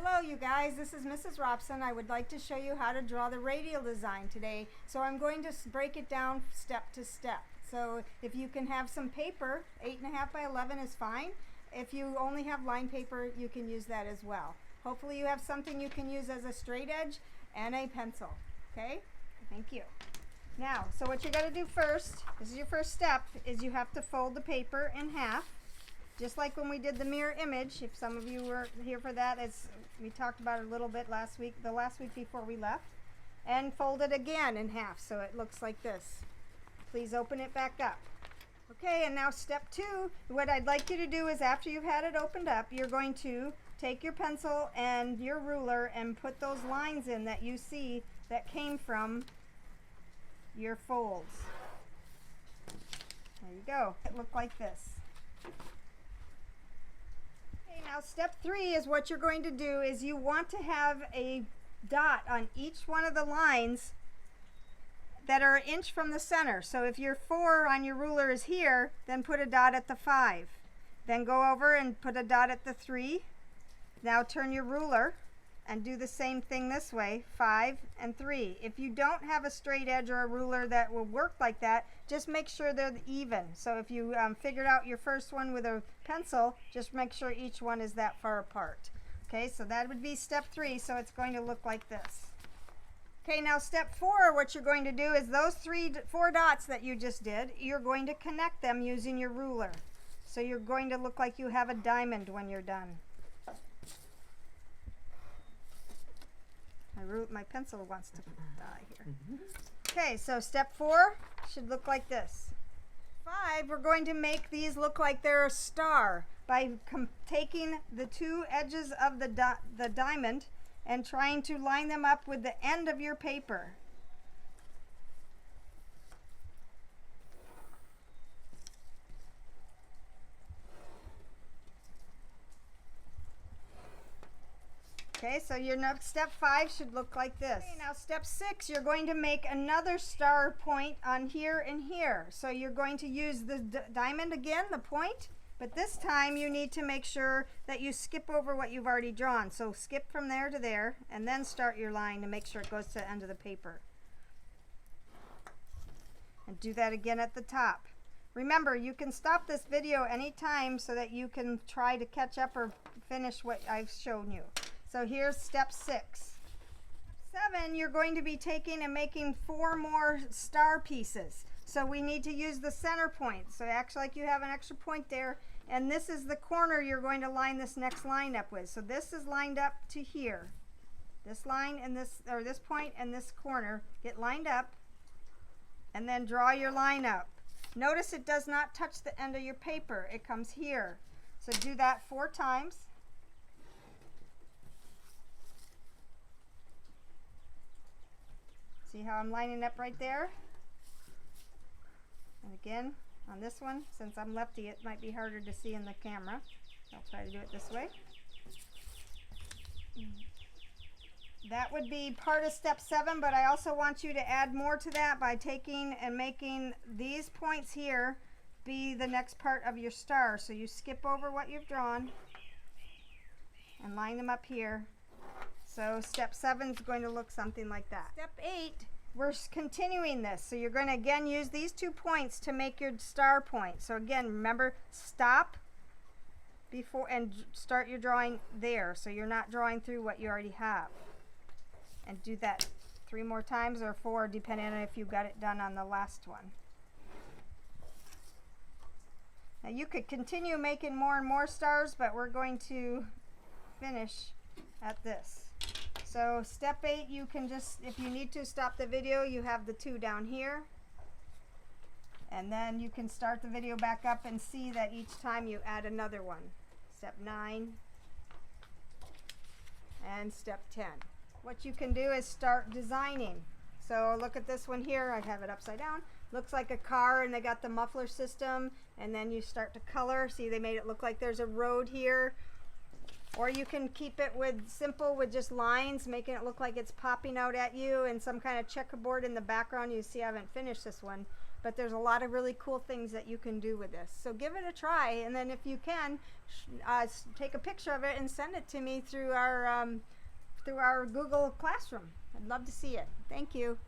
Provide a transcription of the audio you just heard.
Hello you guys, this is Mrs. Robson. I would like to show you how to draw the radial design today. So I'm going to break it down step to step. So if you can have some paper, 8.5 by 11 is fine. If you only have line paper, you can use that as well. Hopefully you have something you can use as a straight edge and a pencil. Okay, thank you. Now, so what you're going to do first, this is your first step, is you have to fold the paper in half. Just like when we did the mirror image, if some of you were here for that, as we talked about it a little bit last week, the last week before we left, and fold it again in half so it looks like this. Please open it back up. Okay, and now step 2, what I'd like you to do is after you've had it opened up, you're going to take your pencil and your ruler and put those lines in that you see that came from your folds. There you go. It looked like this. Now step 3 is what you're going to do is you want to have a dot on each one of the lines that are an inch from the center. So if your 4 on your ruler is here, then put a dot at the 5. Then go over and put a dot at the 3. Now turn your ruler and do the same thing this way, 5 and 3. If you don't have a straight edge or a ruler that will work like that, just make sure they're even. So if you figured out your first one with a pencil, just make sure each one is that far apart. Okay, so that would be step 3, so it's going to look like this. Okay, now step 4, what you're going to do is those 4 dots that you just did, you're going to connect them using your ruler. So you're going to look like you have a diamond when you're done. My pencil wants to die here. Okay, so step 4 should look like this. 5, we're going to make these look like they're a star by taking the 2 edges of the diamond and trying to line them up with the end of your paper. Okay, so your next step 5 should look like this. Okay, now step 6, you're going to make another star point on here and here. So you're going to use the diamond again, the point, but this time you need to make sure that you skip over what you've already drawn. So skip from there to there and then start your line to make sure it goes to the end of the paper. And do that again at the top. Remember, you can stop this video anytime so that you can try to catch up or finish what I've shown you. So here's step 6. Step 7, you're going to be taking and making 4 more star pieces. So we need to use the center point. So act like you have an extra point there. And this is the corner you're going to line this next line up with. So this is lined up to here. This line and this, or this point and this corner get lined up. And then draw your line up. Notice it does not touch the end of your paper. It comes here. So do that 4 times. See how I'm lining up right there? And again, on this one, since I'm lefty, it might be harder to see in the camera. I'll try to do it this way. That would be part of step 7, but I also want you to add more to that by taking and making these points here be the next part of your star. So you skip over what you've drawn and line them up here. So step 7 is going to look something like that. Step 8, we're continuing this. So you're going to again use these 2 points to make your star point. So again, remember, stop before and start your drawing there. So you're not drawing through what you already have. And do that 3 more times or 4, depending on if you got it done on the last one. Now you could continue making more and more stars, but we're going to finish at this. So step 8, you can just, if you need to stop the video, you have the 2 down here. And then you can start the video back up and see that each time you add another one. Step 9 and step 10. What you can do is start designing. So look at this one here. I have it upside down. Looks like a car and they got the muffler system, and then you start to color. See, they made it look like there's a road here. Or you can keep it with simple with just lines, making it look like it's popping out at you and some kind of checkerboard in the background. You see I haven't finished this one. but there's a lot of really cool things that you can do with this. So give it a try, and then if you can, take a picture of it and send it to me through our Google Classroom. I'd love to see it. Thank you.